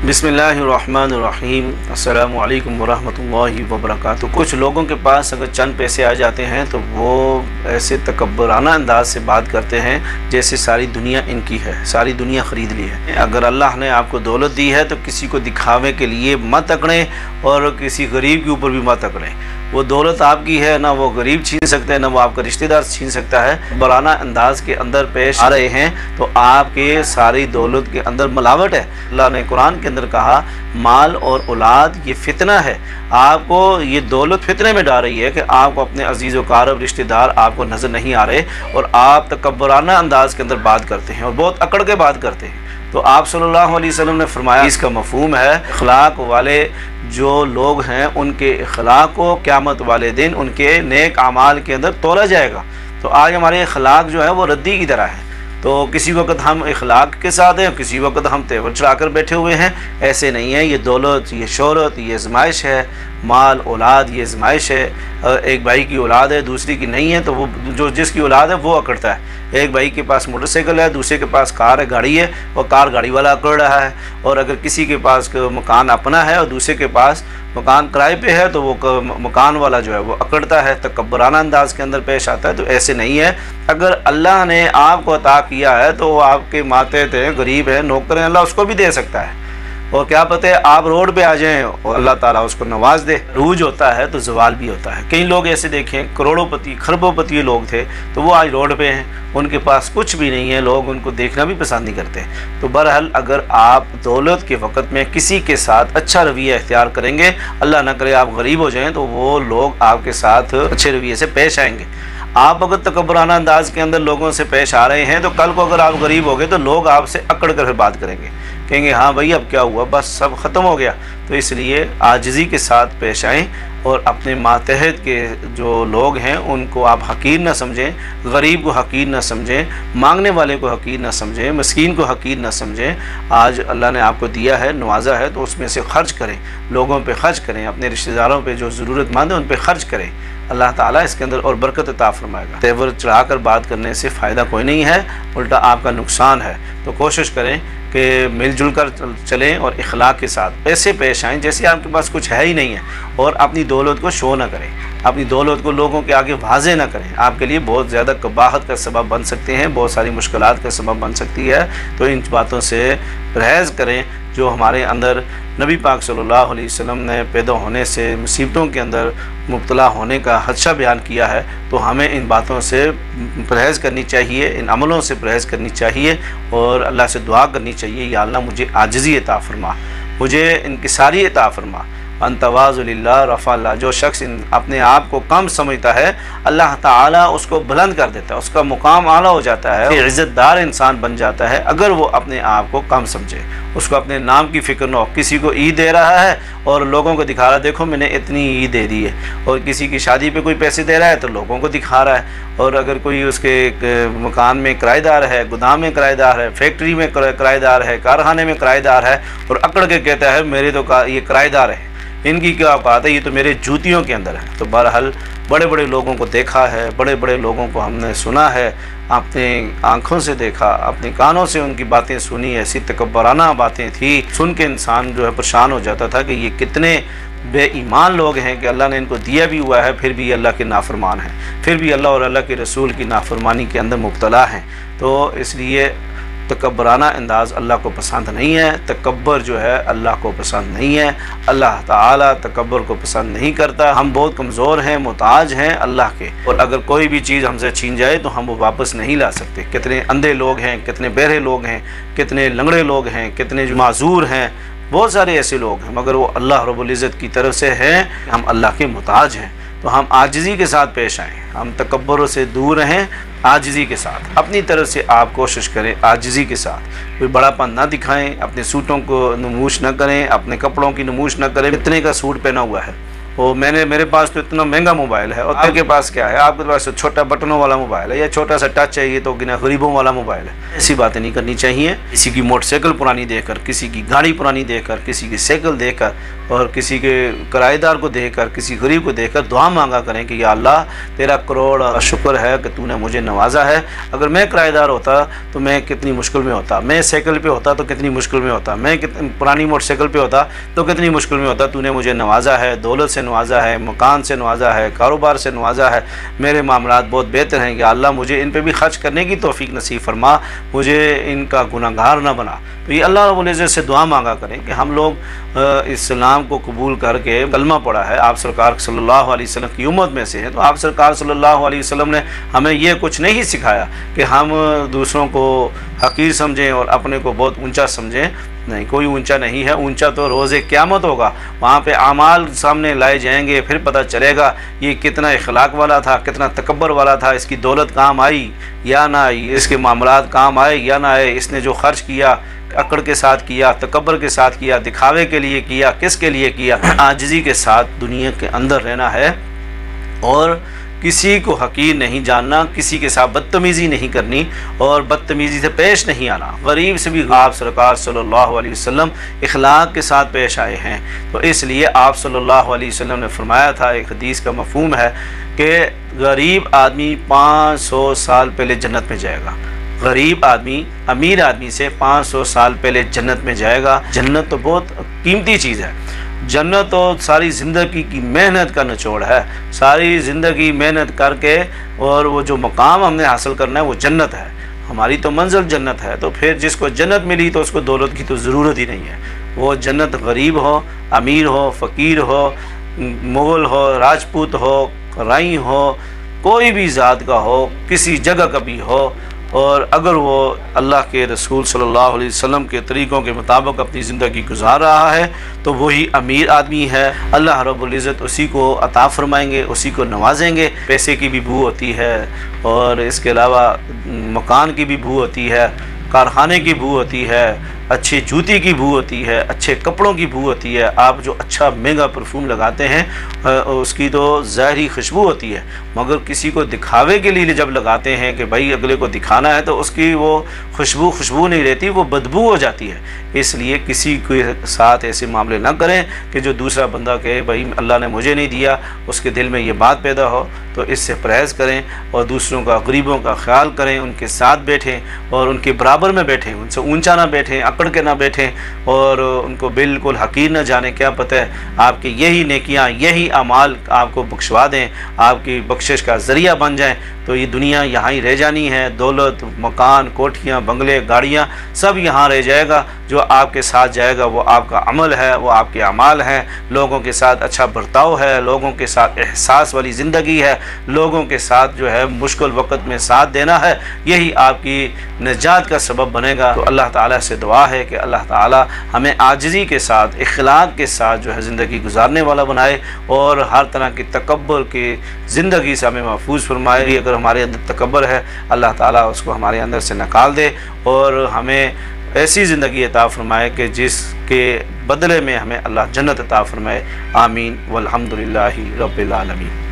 बिस्मिल्लाहिर्रहमानिर्रहीम। अस्सलामु अलैकुम वरहमतुल्लाहि वबरकातुहू। कुछ लोगों के पास अगर चंद पैसे आ जाते हैं तो वो ऐसे तकब्बराना अंदाज से बात करते हैं जैसे सारी दुनिया इनकी है, सारी दुनिया ख़रीद ली है। अगर अल्लाह ने आपको दौलत दी है तो किसी को दिखावे के लिए मत अकड़ें और किसी गरीब के ऊपर भी मत अकड़ें। वो दौलत आपकी है, ना वो गरीब छीन सकते हैं, ना वो आपका रिश्तेदार छीन सकता है। बराना अंदाज के अंदर पेश आ रहे हैं तो आपके सारी दौलत के अंदर मिलावट है। अल्लाह ने कुरान के अंदर कहा माल और औलाद ये फितना है। आपको ये दौलत फितने में डाल रही है कि आपको अपने अजीज़ व कारब रिश्तेदार आपको नज़र नहीं आ रहे और आप तकब्बराना अंदाज के अंदर बात करते हैं और बहुत अकड़ के बात करते हैं। तो आप सल्लल्लाहु अलैहि वसल्लम ने फरमाया इसका मफ़हूम है अखलाक वाले जो लोग हैं उनके अखलाक को क़यामत वाले दिन उनके नेक अमाल के अंदर तोला जाएगा। तो आज हमारे अखलाक जो है वो रद्दी की तरह है। तो किसी वक्त हम अखलाक के साथ हैं, किसी वक्त हम तेवर चढ़ा कर बैठे हुए हैं। ऐसे नहीं है। ये दौलत, ये शोहरत, ये आज़माइश है। माल औलाद ये आज़माइश है। एक भाई की औलाद है, दूसरी की नहीं है, तो वो जो जिसकी औलाद है वो अकड़ता है। एक भाई के पास मोटरसाइकिल है, दूसरे के पास कार है, गाड़ी है, वो कार गाड़ी वाला अकड़ रहा है। और अगर किसी के पास मकान अपना है और दूसरे के पास मकान किराए पे है तो वो मकान वाला जो है वो अकड़ता है, तकब्बराना अंदाज के अंदर पेश आता है। तो ऐसे नहीं है। अगर अल्लाह ने आपको अता किया है तो वो आपके मातहत हैं, गरीब है, नौकर हैं, अल्लाह उसको भी दे सकता है। और क्या पता है आप रोड पे आ जाएं और अल्लाह ताला उसको नवाज दे। रूज होता है तो जवाल भी होता है। कई लोग ऐसे देखें करोड़ोंपति खरबोपति लोग थे तो वो आज रोड पे हैं, उनके पास कुछ भी नहीं है, लोग उनको देखना भी पसंद नहीं करते। तो बहरहाल अगर आप दौलत के वक़्त में किसी के साथ अच्छा रवैया इख्तियार करेंगे, अल्लाह ना करे आप गरीब हो जाएँ, तो वो लोग आपके साथ अच्छे रवैये से पेश आएंगे। आप अगर तकब्बराना अंदाज के अंदर लोगों से पेश आ रहे हैं तो कल को अगर आप गरीब हो गए तो लोग आपसे अकड़ कर बात करेंगे, कहेंगे हाँ भाई अब क्या हुआ, बस सब ख़त्म हो गया। तो इसलिए आजिज़ी के साथ पेश आएँ और अपने मातहत के जो लोग हैं उनको आप हकीर न समझें, गरीब को हकीर न समझें, मांगने वाले को हकीर न समझें, मस्कीन को हकीर न समझें। आज अल्लाह ने आपको दिया है, नवाजा है, तो उसमें से खर्च करें, लोगों पे खर्च करें, अपने रिश्तेदारों पे जो ज़रूरतमंद है उन पे खर्च करें। अल्लाह ताला इसके अंदर और बरकत अता फरमाएगा। तेवर चढ़ा कर बात करने से फ़ायदा कोई नहीं है, उल्टा आपका नुकसान है। तो कोशिश करें कि मिलजुल कर चलें और इखलाक के साथ ऐसे पेश आएँ जैसे आपके पास कुछ है ही नहीं है। और अपनी दौलत को शो ना करें, अपनी दौलत को लोगों के आगे वाज़े ना करें। आपके लिए बहुत ज़्यादा कबाहत का सबब बन सकते हैं, बहुत सारी मुश्किलात का सबब बन सकती है। तो इन बातों से परहेज़ करें जो हमारे अंदर नबी पाक सल्लल्लाहु अलैहि वसल्लम ने पैदा होने से मुसीबतों के अंदर मुब्तला होने का खदशा बयान किया है। तो हमें इन बातों से परहेज़ करनी चाहिए, इन अमलों से परहेज़ करनी चाहिए और अल्लाह से दुआ करनी चाहिए, या अल्लाह मुझे आजिज़ी अता फरमा, मुझे इनकिसारी अता फरमा। अंतवाज़ु लिल्लाह रफ़अल्लाह। जो शख्स अपने आप को कम समझता है अल्लाह ताला उसको बुलंद कर देता है, उसका मुकाम आला हो जाता है, इज़्ज़तदार इंसान बन जाता है। अगर वो अपने आप को कम समझे, उसको अपने नाम की फ़िक्र न हो। किसी को ईद दे रहा है और लोगों को दिखा रहा है देखो मैंने इतनी ईद दे दी है, और किसी की शादी पे कोई पैसे दे रहा है तो लोगों को दिखा रहा है। और अगर कोई उसके मकान में किराएदार है, गोदाम में किराएदार है, फैक्ट्री में किराएदार है, कारखाने में किराएदार है, और अकड़ के कहता है मेरे तो ये किराएदार है, इनकी क्या बात है, ये तो मेरे जूतियों के अंदर है। तो बहरहाल बड़े बड़े लोगों को देखा है, बड़े बड़े लोगों को हमने सुना है, अपने आँखों से देखा, अपने कानों से उनकी बातें सुनी। ऐसी तकब्बराना बातें थी, सुन के इंसान जो है परेशान हो जाता था कि ये कितने बेईमान लोग हैं कि अल्लाह ने इनको दिया भी हुआ है फिर भी अल्लाह के नाफरमान हैं, फिर भी अल्लाह और अल्लाह के रसूल की नाफरमानी के अंदर मुब्तला हैं। तो इसलिए तकब्बराना अंदाज़ अल्लाह को पसंद नहीं है। तकब्बर जो है अल्लाह को पसंद नहीं है। अल्लाह ताला तकब्बर को पसंद नहीं करता। हम बहुत कमज़ोर हैं, मोहताज हैं अल्लाह के, और अगर कोई भी चीज़ हमसे छीन जाए तो हम वो वापस नहीं ला सकते। कितने अंधे लोग हैं, कितने बहरे लोग हैं, कितने लंगड़े लोग हैं, कितने माजूर हैं, बहुत सारे ऐसे लोग हैं, मगर वो अल्लाह रब्बुल इज़्ज़त की तरफ से हैं। हम अल्लाह के मोहताज हैं। तो हम आजिज़ी के साथ पेश आएँ, हम तकब्बर से दूर रहें, आजिज़ी के साथ अपनी तरफ से आप कोशिश करें, आजिज़ी के साथ कोई बड़ापन ना दिखाएं, अपने सूटों को नमूश ना करें, अपने कपड़ों की नमूश ना करें। इतने का सूट पहना हुआ है, وہ میرے پاس تو اتنا مہنگا موبائل ہے، اور آپ کے پاس کیا ہے؟ آپ کے پاس چھوٹا بٹنوں والا موبائل ہے یا چھوٹا سا ٹچ ہے، یہ تو غریبوں والا موبائل ہے۔ ایسی باتیں نہیں کرنی چاہیے۔ کسی کی موٹر سائیکل پرانی دیکھ کر، کسی کی گاڑی پرانی دیکھ کر، کسی کی سائیکل دیکھ کر، اور کسی کے کرایہ دار کو دیکھ کر، کسی غریب کو دیکھ کر دعا مانگا کریں کہ یا اللہ تیرا کروڑ شکر ہے کہ تو نے مجھے نوازا ہے، اگر میں کرایہ دار ہوتا تو میں کتنی مشکل میں ہوتا، میں سائیکل پہ ہوتا تو کتنی مشکل میں ہوتا، میں پرانی موٹر سائیکل پہ ہوتا تو کتنی مشکل میں ہوتا۔ تو نے مجھے نوازا ہے، دولت سے نوازا ہے، مکان سے نوازا ہے، کاروبار سے نوازا ہے، میرے معاملات بہت بہتر ہیں، یا اللہ مجھے ان پہ بھی خرچ کرنے کی توفیق نصیب فرما، مجھے ان کا گناہ گار نہ بنا۔ تو یہ اللہ رب العزت سے دعا مانگا کریں کہ ہم لوگ اسلام کو قبول کر کے کلمہ پڑھا ہے، آپ سرکار صلی اللہ علیہ وسلم کی امت میں سے ہے، تو آپ سرکار صلی اللہ علیہ وسلم نے ہمیں یہ کچھ نہیں سکھایا کہ ہم دوسروں کو حقیر سمجھیں اور اپنے کو بہت اونچا سمجھیں۔ نہیں، کوئی اونچا نہیں ہے، اونچا تو روز قیامت ہوگا، وہاں پہ اعمال سامنے لائے جائیں گے، پھر پتہ چلے گا یہ کتنا اخلاق والا تھا، کتنا تکبر والا تھا، اس کی دولت کام آئی یا نہ آئی، اس کے معاملات کام آئے یا نہ آئے، اس نے جو خرچ کیا اکڑ کے ساتھ کیا، تکبر کے ساتھ کیا، دکھاوے کے لیے کیا، کس کے لیے کیا۔ عاجزی کے ساتھ دنیا کے اندر رہنا ہے، اور کسی کو حقیر نہیں جاننا، کسی کے ساتھ بدتمیزی نہیں کرنی، اور بدتمیزی سے پیش نہیں آنا۔ غریب سے بھی آپ سرکار صلی اللہ علیہ وسلم اخلاق کے ساتھ پیش آئے ہیں، تو اس لیے آپ صلی اللہ علیہ وسلم نے فرمایا تھا، ایک حدیث کا مفہوم ہے کہ غریب آدمی 500 سال پہلے جنت میں جائے گا۔ غریب آدمی امیر آدمی سے 500 سال پہلے جنت میں جائے گا۔ جنت تو بہت قیمتی چیز ہے، جنت تو ساری زندگی کی محنت کا نچوڑ ہے، ساری زندگی محنت کر کے اور وہ جو مقام ہم نے حاصل کرنا ہے وہ جنت ہے، ہماری تو منزل جنت ہے۔ تو پھر جس کو جنت ملی تو اس کو دولت کی تو ضرورت ہی نہیں ہے، وہ جنت غریب ہو، امیر ہو، فقیر ہو، مغل ہو، راجپوت ہو، رائی ہو، کوئی بھی ذات کا ہو، کسی جگہ کا بھی ہو، اور اگر وہ اللہ کے رسول صلی اللہ علیہ وسلم کے طریقوں کے مطابق اپنی زندگی گزار رہا ہے تو وہی امیر آدمی ہے۔ اللہ رب العزت اسی کو عطا فرمائیں گے، اسی کو نوازیں گے۔ پیسے کی بھی بو ہوتی ہے، اور اس کے علاوہ مکان کی بھی بو ہوتی ہے، کارخانے کی بو ہوتی ہے، اچھی جوتی کی بو ہوتی ہے، اچھے کپڑوں کی بو ہوتی ہے۔ آپ جو اچھا مہنگا پرفیوم لگاتے ہیں اس کی تو ظاہری خوشبو ہوتی ہے، مگر کسی کو دکھاوے کے لیے جب لگاتے ہیں کہ بھائی اگلے کو دکھانا ہے تو اس کی وہ خوشبو نہیں رہتی، وہ بدبو ہو جاتی ہے۔ اس لیے کسی کے ساتھ ایسے معاملے نہ کریں کہ جو دوسرا بندہ کہے بھائی اللہ نے مجھے نہیں دیا، اس کے دل میں یہ بات پیدا ہو، تو اس سے پرہیز کریں، اور دوسروں کا، غریبوں کا خیال کریں، ان کے ساتھ بیٹھیں اور ان کے برابر میں بیٹھیں، ان سے اونچا نہ بیٹھیں، اکڑ کے نہ بیٹھیں، اور ان کو بالکل حقیر نہ جانیں۔ کیا پتہ ہے آپ کی یہی نیکیاں، یہی اعمال آپ کو بخشوا دیں، آپ کی بخشش کا ذریعہ بن جائیں، تو یہ دنیا یہاں ہی رہ جانی ہے۔ دولت، مکان، کوٹھیاں، بنگلے، گاڑیاں سب یہاں رہ جائے گا، جو آپ کے ساتھ جائے گا وہ آپ کا عمل ہے، وہ آپ کے اعمال ہیں، لوگوں کے ساتھ اچھا برتاؤ ہے، لوگوں کے ساتھ احساس والی زندگی ہے، لوگوں کے ساتھ جو ہے مشکل وقت میں ساتھ دینا ہے، یہی آپ کی نجات کا سبب بنے گا۔ تو اللہ تعالیٰ سے دعا ہے کہ اللہ تعالیٰ ہمیں عاجزی کے ساتھ، اخلاق کے ساتھ جو ہے زندگی گزارنے والا بنائے، اور ہر طرح کی تکبر کی زندگی سے ہمیں محفوظ فرمائے۔ اگر ہمارے اندر تکبر ہے اللہ تعالیٰ اس کو ہمارے اندر سے نکال دے، اور ہمیں ایسی زندگی عطا فرمائے کہ جس کے بدلے میں ہمیں اللہ جنت عطا فرمائے۔ آمین والحمدللہ رب العالمین۔